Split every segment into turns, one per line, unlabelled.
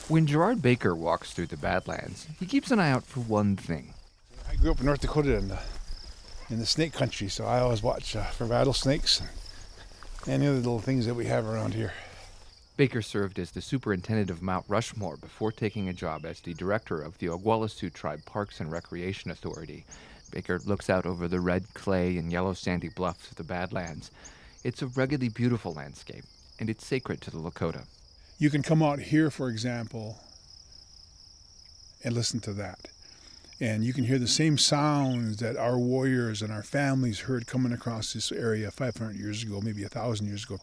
When Gerard Baker walks through the Badlands, he keeps an eye out for one thing.
I grew up in North Dakota in the snake country, so I always watch for rattlesnakes and any other little things that we have around here.
Baker served as the superintendent of Mount Rushmore before taking a job as the director of the Oglala Sioux Tribe Parks and Recreation Authority. Baker looks out over the red clay and yellow sandy bluffs of the Badlands. It's a ruggedly beautiful landscape, and it's sacred to the Lakota.
You can come out here, for example, and listen to that. And you can hear the same sounds that our warriors and our families heard coming across this area 500 years ago, maybe 1,000 years ago.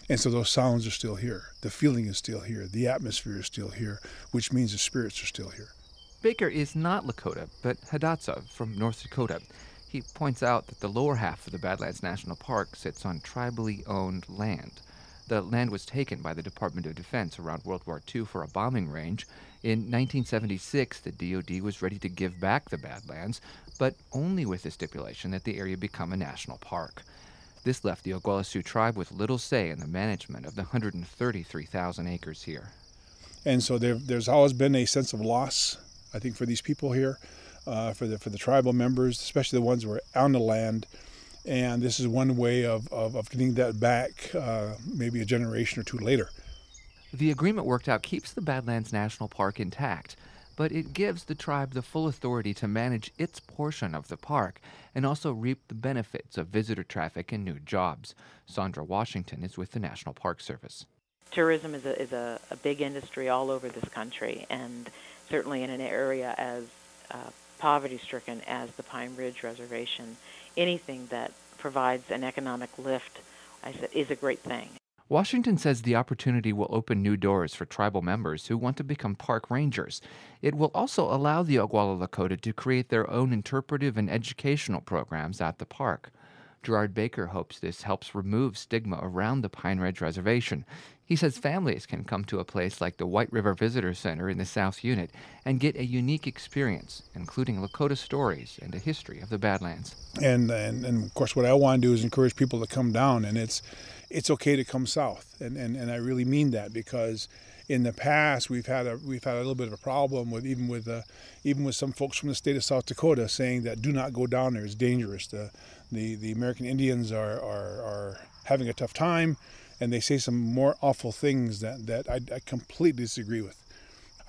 And so those sounds are still here. The feeling is still here. The atmosphere is still here, which means the spirits are still here.
Baker is not Lakota, but Hidatsa from North Dakota. He points out that the lower half of the Badlands National Park sits on tribally owned land. The land was taken by the Department of Defense around World War II for a bombing range. In 1976, the DoD was ready to give back the Badlands, but only with the stipulation that the area become a national park. This left the Oglala Sioux tribe with little say in the management of the 133,000 acres here.
And so there's always been a sense of loss, I think, for these people here, for the tribal members, especially the ones who are on the land. And this is one way of getting that back, maybe a generation or two later.
The agreement worked out keeps the Badlands National Park intact, but it gives the tribe the full authority to manage its portion of the park and also reap the benefits of visitor traffic and new jobs. Sandra Washington is with the National Park Service.
Tourism is a big industry all over this country, and certainly in an area as poverty-stricken as the Pine Ridge Reservation, anything that provides an economic lift is a great thing.
Washington says the opportunity will open new doors for tribal members who want to become park rangers. It will also allow the Oglala Lakota to create their own interpretive and educational programs at the park. Gerard Baker hopes this helps remove stigma around the Pine Ridge Reservation. He says families can come to a place like the White River Visitor Center in the South Unit and get a unique experience, including Lakota stories and a history of the Badlands.
And of course, what I want to do is encourage people to come down, and it's okay to come south, and I really mean that, because in the past we've had a little bit of a problem with even with some folks from the state of South Dakota saying that do not go down there, it's dangerous. The American Indians are having a tough time, and they say some more awful things that I completely disagree with.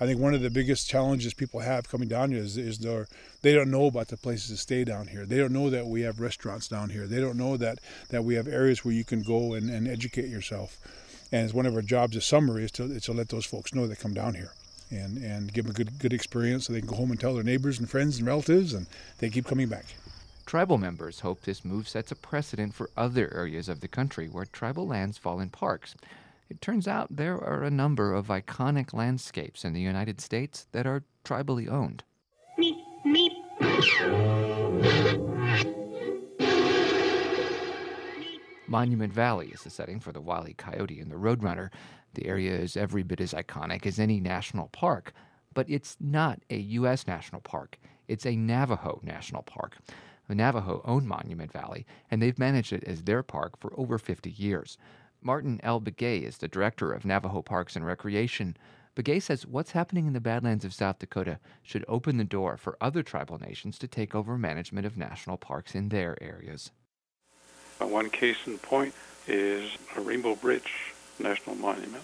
I think one of the biggest challenges people have coming down here is they don't know about the places to stay down here. They don't know that we have restaurants down here. They don't know that we have areas where you can go and educate yourself. And it's one of our jobs this summer is to let those folks know that come down here and give them a good experience so they can go home and tell their neighbors and friends and relatives, and they keep coming back.
Tribal members hope this move sets a precedent for other areas of the country where tribal lands fall in parks. It turns out there are a number of iconic landscapes in the United States that are tribally owned.
Meep, meep.
Monument Valley is the setting for the Wile E. Coyote and the Roadrunner. The area is every bit as iconic as any national park, but it's not a U.S. national park. It's a Navajo national park. The Navajo own Monument Valley, and they've managed it as their park for over 50 years. Martin L. Begay is the director of Navajo Parks and Recreation. Begay says what's happening in the Badlands of South Dakota should open the door for other tribal nations to take over management of national parks in their areas.
One case in point is a Rainbow Bridge National Monument,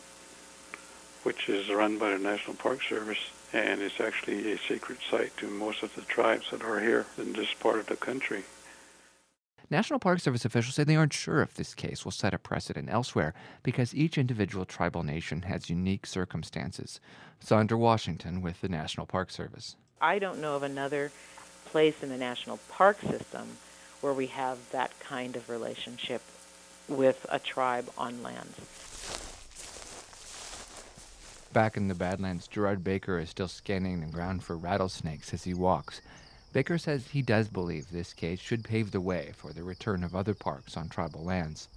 which is run by the National Park Service, and it's actually a sacred site to most of the tribes that are here in this part of the country.
National Park Service officials say they aren't sure if this case will set a precedent elsewhere because each individual tribal nation has unique circumstances. Sandra Washington with the National Park Service.
I don't know of another place in the national park system where we have that kind of relationship with a tribe on land.
Back in the Badlands, Gerard Baker is still scanning the ground for rattlesnakes as he walks. Baker says he does believe this case should pave the way for the return of other parks on tribal lands.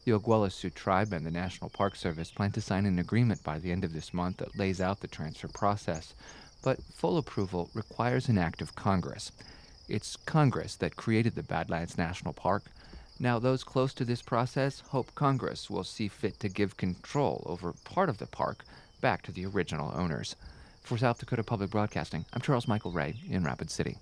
The Oglala Sioux tribe and the National Park Service plan to sign an agreement by the end of this month that lays out the transfer process, but full approval requires an act of Congress. It's Congress that created the Badlands National Park. Now, those close to this process hope Congress will see fit to give control over part of the park back to the original owners. For South Dakota Public Broadcasting, I'm Charles Michael Ray in Rapid City.